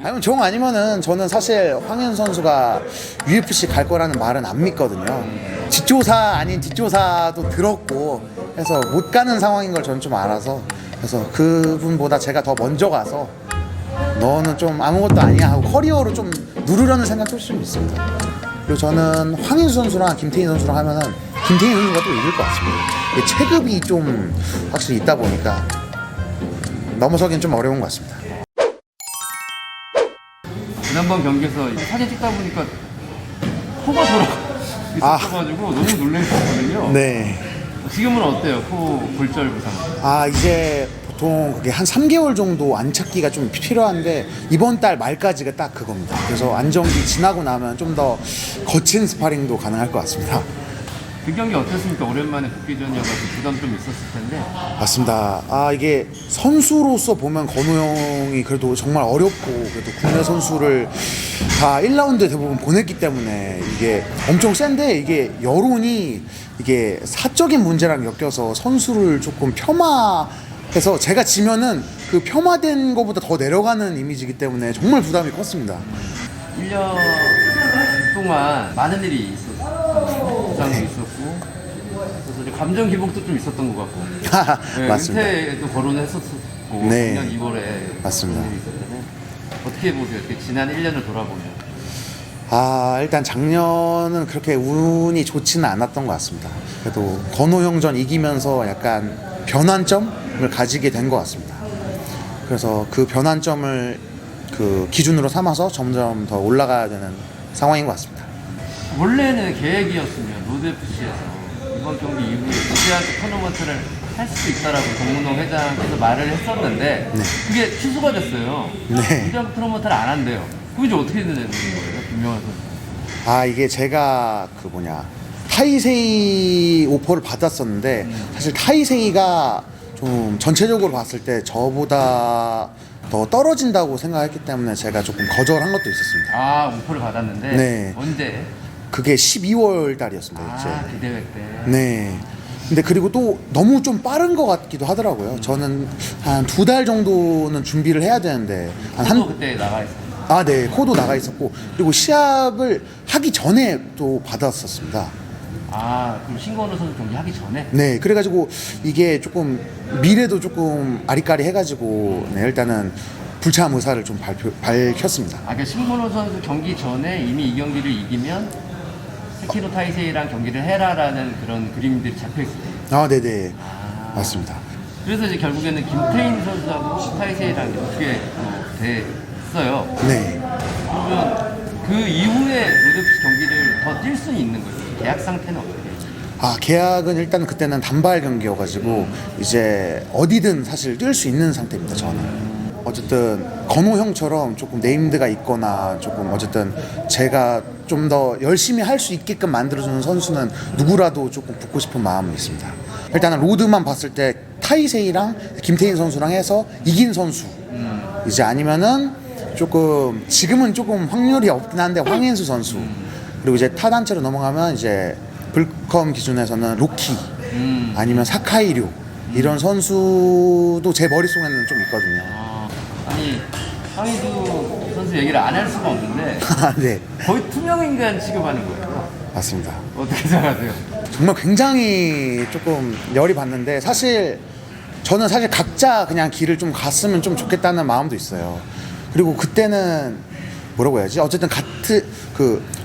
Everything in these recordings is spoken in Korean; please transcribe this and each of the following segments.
아니면 종 아니면은 저는 사실 황현수 선수가 UFC 갈 거라는 말은 안 믿거든요. 뒷조사 아닌 뒷조사도 들었고 해서 못 가는 상황인 걸 저는 좀 알아서, 그래서 그분보다 제가 더 먼저 가서 너는 좀 아무것도 아니야 하고 커리어로 좀 누르려는 생각도 좀 있습니다. 그리고 저는 황인수 선수랑 김태인 선수랑 하면은 김태인 선수가 또 이길 것 같습니다. 이게 체급이 좀 확실히 있다 보니까 넘어서긴 좀 어려운 것 같습니다. 지난번 경기에서 사진 찍다 보니까 코가 돌아 있었어가지고 너무 놀랐었거든요. 네. 지금은 어때요? 코 골절 부상. 이제 보통 그게 한 3개월 정도 안 찾기가 좀 필요한데 이번 달 말까지가 딱 그겁니다. 그래서 안정기 지나고 나면 좀 더 거친 스파링도 가능할 것 같습니다. 그 경기 어땠습니까? 오랜만에 복귀전이어서 부담 좀 있었을 텐데. 맞습니다. 이게 선수로서 보면 건우 형이 그래도 정말 어렵고 그래도 국내 선수를 다 1라운드 대부분 보냈기 때문에 이게 엄청 센데 이게 여론이 이게 사적인 문제랑 엮여서 선수를 조금 폄하해서 제가 지면은 그 폄하된 것보다 더 내려가는 이미지이기 때문에 정말 부담이 컸습니다. 1년 동안 많은 일이 있었어요. 부상도 있었고, 그래서 이제 감정 기복도 좀 있었던 것 같고. 네, 맞습니다. 은퇴도 거론을 했었고, 네. 작년 2월에 맞습니다. 일이 있었잖아요. 어떻게 보세요? 이렇게 지난 1년을 돌아보면. 일단 작년은 그렇게 운이 좋지는 않았던 것 같습니다. 그래도 건호 형전 이기면서 약간 변환점을 가지게 된 것 같습니다. 그래서 그 변환점을 그 기준으로 삼아서 점점 더 올라가야 되는 상황인 것 같습니다. 원래는 계획이었으면 로드FC에서 이번 경기 이후에 무제한 토너먼트를 할 수도 있다라고 정문홍 회장께서 말을 했었는데 네. 그게 취소가 됐어요. 네. 무제한 토너먼트를 안 한대요. 그게 이제 어떻게 되는 거예요? 김명환 선수. 이게 제가 타이세이 오퍼를 받았었는데 사실 타이세이가 좀 전체적으로 봤을 때 저보다 더 떨어진다고 생각했기 때문에 제가 조금 거절한 것도 있었습니다. 오퍼를 받았는데 네. 언제? 그게 12월 달이었습니다. 이제. 그 대회 때. 네. 근데 그리고 또 너무 좀 빠른 것 같기도 하더라고요. 저는 한 2달 정도는 준비를 해야 되는데 저도 그때 나가 있었어요. 네, 코도 나가 있었고 그리고 시합을 하기 전에 또 받았었습니다. 그럼 신건우 선수 경기 하기 전에? 네, 그래가지고 이게 조금 미래도 조금 아리까리 해가지고 네, 일단은 불참 의사를 좀 밝혔습니다. 그러니까 신건우 선수 경기 전에 이미 이 경기를 이기면 세키로 타이세이랑 경기를 해라라는 그런 그림들이 잡혀 있어요. 네네. 맞습니다. 그래서 이제 결국에는 김태인 선수하고 타이세이랑 어떻게 됐어요. 네. 그러면 그 이후에 로드프시 경기를 더 뛸 수는 있는 거죠. 계약 상태는 어떻게 돼요? 계약은 일단 그때는 단발 경기여가지고 이제 어디든 사실 뛸 수 있는 상태입니다. 저는. 어쨌든 건호 형처럼 조금 네임드가 있거나 조금 어쨌든 제가 좀 더 열심히 할 수 있게끔 만들어주는 선수는 누구라도 조금 붙고 싶은 마음은 있습니다. 일단은 로드만 봤을 때 타이세이랑 김태인 선수랑 해서 이긴 선수 이제 아니면은 조금 지금은 조금 확률이 없긴 한데 황현수 선수 그리고 이제 타 단체로 넘어가면 이제 불컴 기준에서는 로키 아니면 사카이류 이런 선수도 제 머릿속에는 좀 있거든요. 황희두 선수 얘기를 안 할 수가 없는데 네, 거의 투명인간 취급하는 거예요. 맞습니다. 어떻게 생각하세요? 정말 굉장히 조금 열이 받는데 저는 사실 각자 그냥 길을 좀 갔으면 좀 좋겠다는 마음도 있어요. 그리고 그때는 뭐라고 해야지? 어쨌든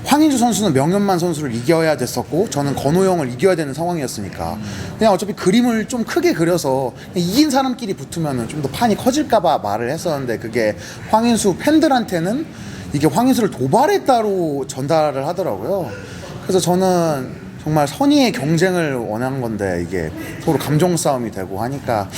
황인주 선수는 명현만 선수를 이겨야 됐었고 저는 건호 형을 이겨야 되는 상황이었으니까 그냥 어차피 그림을 좀 크게 그려서 이긴 사람끼리 붙으면 좀 더 판이 커질까봐 말을 했었는데 그게 황인수 팬들한테는 이게 황인수를 도발했다로 전달을 하더라고요. 그래서 저는 정말 선의의 경쟁을 원한 건데 이게 서로 감정 싸움이 되고 하니까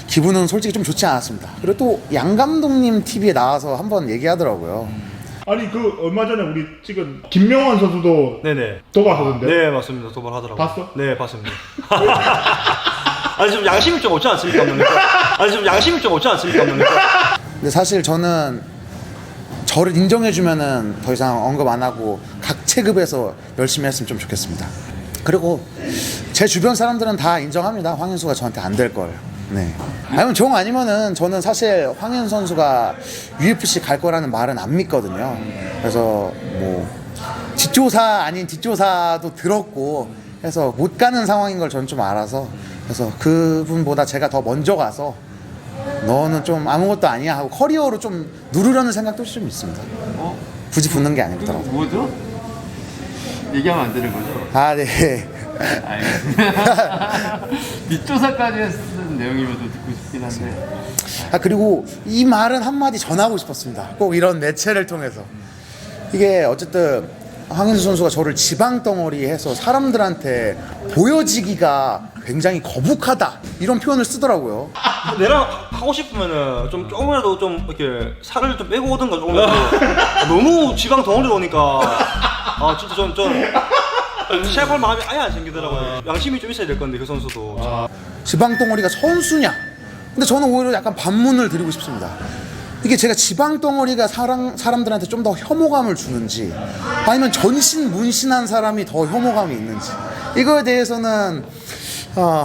기분은 솔직히 좀 좋지 않았습니다. 그리고 또 양 감독님 TV에 나와서 한번 얘기하더라고요. 얼마 전에 우리 찍은 김명환 선수도 네네. 도발하던데. 네, 맞습니다. 도발하더라고요. 봤어? 네, 봤습니다. 좀 양심이 좀 없지 않습니까, 감독님? 좀 양심이 좀 없지 않습니까, 감독님? 근데 사실 저는 저를 인정해주면은 더 이상 언급 안 하고 각 체급에서 열심히 했으면 좀 좋겠습니다. 그리고 제 주변 사람들은 다 인정합니다. 황현수가 저한테 안 될 걸. 네. 아니면 정 아니면은 저는 사실 황현 선수가 UFC 갈 거라는 말은 안 믿거든요. 그래서 뭐 뒷조사 아닌 뒷조사도 들었고 해서 못 가는 상황인 걸 저는 좀 알아서 그래서 그분보다 제가 더 먼저 가서 너는 좀 아무것도 아니야 하고 커리어로 좀 누르려는 생각도 좀 있습니다. 굳이 붙는 게 아니더라고요. 뭐죠? 얘기하면 안 되는 거죠? 아, 네. 알겠습니다. 뒷조사까지 했던 내용이면 또 듣고 싶긴 한데. 아, 그리고 이 말은 한마디 전하고 싶었습니다. 꼭 이런 매체를 통해서. 이게 어쨌든 황현수 선수가 저를 지방 덩어리 해서 사람들한테 보여지기가 굉장히 거북하다 이런 표현을 쓰더라고요. 내랑 하고 싶으면은 좀 조금이라도 좀 이렇게 살을 좀 빼고 오든가 조금이라도. 너무 지방 덩어리로 오니까 아 진짜 좀 시합할 마음이 아예 안 생기더라고요. 양심이 좀 있어야 될 건데 그 선수도. 지방 덩어리가 선수냐? 근데 저는 오히려 약간 반문을 드리고 싶습니다. 이게 제가 지방 덩어리가 사람들한테 좀 더 혐오감을 주는지 아니면 전신 문신한 사람이 더 혐오감이 있는지 이거에 대해서는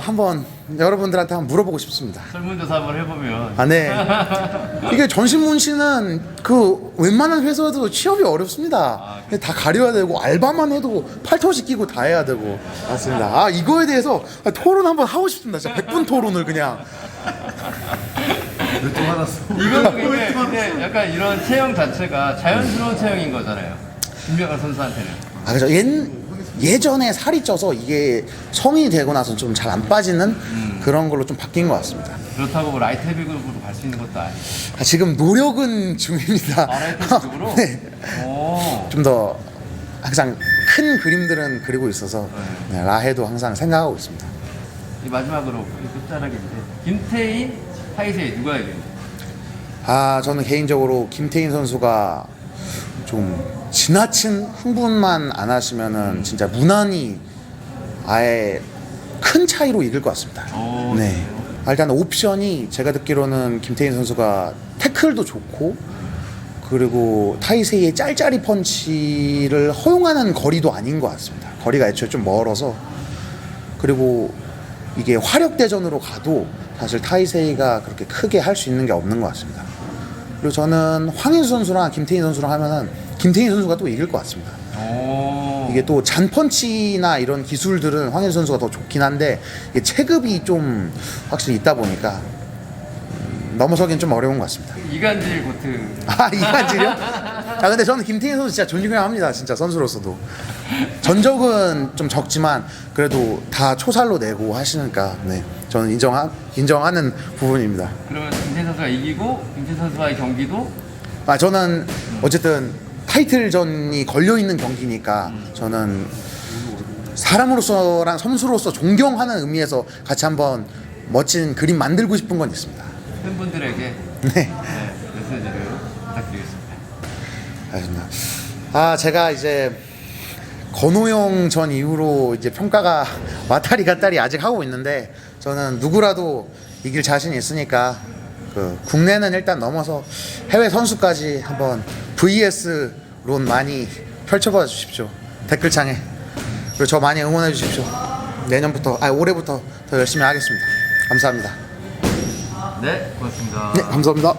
한번 여러분들한테 한번 물어보고 싶습니다. 설문조사 한번 해보면. 아, 네. 이게 전신 문신은 그 웬만한 회사도 취업이 어렵습니다. 다 가려야 되고 알바만 해도 팔토시 끼고 다 해야 되고. 맞습니다. 아, 이거에 대해서 토론 한번 하고 싶습니다. 진짜 100분 토론을 그냥. 이건 근데 약간 이런 체형 자체가 자연스러운 체형인 거잖아요. 김명환 선수한테는. 아, 그죠. 예전에 살이 쪄서 이게 성인이 되고 나서 좀 잘 안 빠지는 그런 걸로 좀 바뀐 것 같습니다. 그렇다고 뭐 라이트 헤비급으로 갈 수 있는 것도 아니고. 아, 지금 노력은 중입니다. 라이트 헤비급으로? 네. 오. 좀 더 항상 큰 그림들은 그리고 있어서 네, 라해도 항상 생각하고 있습니다. 이 마지막으로 끝자락인데 김태인, 타이세이 누가 이겨요? 아, 저는 개인적으로 김태인 선수가 좀 지나친 흥분만 안 하시면은 진짜 무난히 아예 큰 차이로 이길 것 같습니다. 오, 네. 일단 옵션이 제가 듣기로는 김태인 선수가 태클도 좋고 그리고 타이세이의 짤짤이 펀치를 허용하는 거리도 아닌 것 같습니다. 거리가 애초에 좀 멀어서 그리고 이게 화력 대전으로 가도 사실 타이세이가 그렇게 크게 할 수 있는 게 없는 것 같습니다. 그리고 저는 황인수 선수랑 김태인 선수랑 하면은 김태인 선수가 또 이길 것 같습니다. 오. 이게 또 잔펀치나 이런 기술들은 황인수 선수가 더 좋긴 한데 이게 체급이 좀 확실히 있다 보니까 넘어서긴 좀 어려운 것 같습니다. 이간질 고트. 아, 이간질이요? 아, 근데 저는 김태인 선수 진짜 존경합니다. 진짜 선수로서도. 전적은 좀 적지만 그래도 다 초살로 내고 하시니까 네, 저는 인정하는 부분입니다. 그러면 김태인 선수가 이기고 김태인 선수와의 경기도 아, 저는 어쨌든 타이틀전이 걸려있는 경기니까 저는 사람으로서랑 선수로서 존경하는 의미에서 같이 한번 멋진 그림 만들고 싶은 건 있습니다. 팬분들에게 네. 메시지를 부탁드리겠습니다. 알겠습니다. 아, 제가 이제 건호영 전 이후로 이제 평가가 왔다리 갔다리 아직 하고 있는데 저는 누구라도 이길 자신이 있으니까 그 국내는 일단 넘어서 해외 선수까지 한번 VS론 많이 펼쳐봐 주십시오. 댓글창에. 그리고 저 많이 응원해 주십시오. 올해부터 더 열심히 하겠습니다. 감사합니다. 네, 고맙습니다. 네, 감사합니다.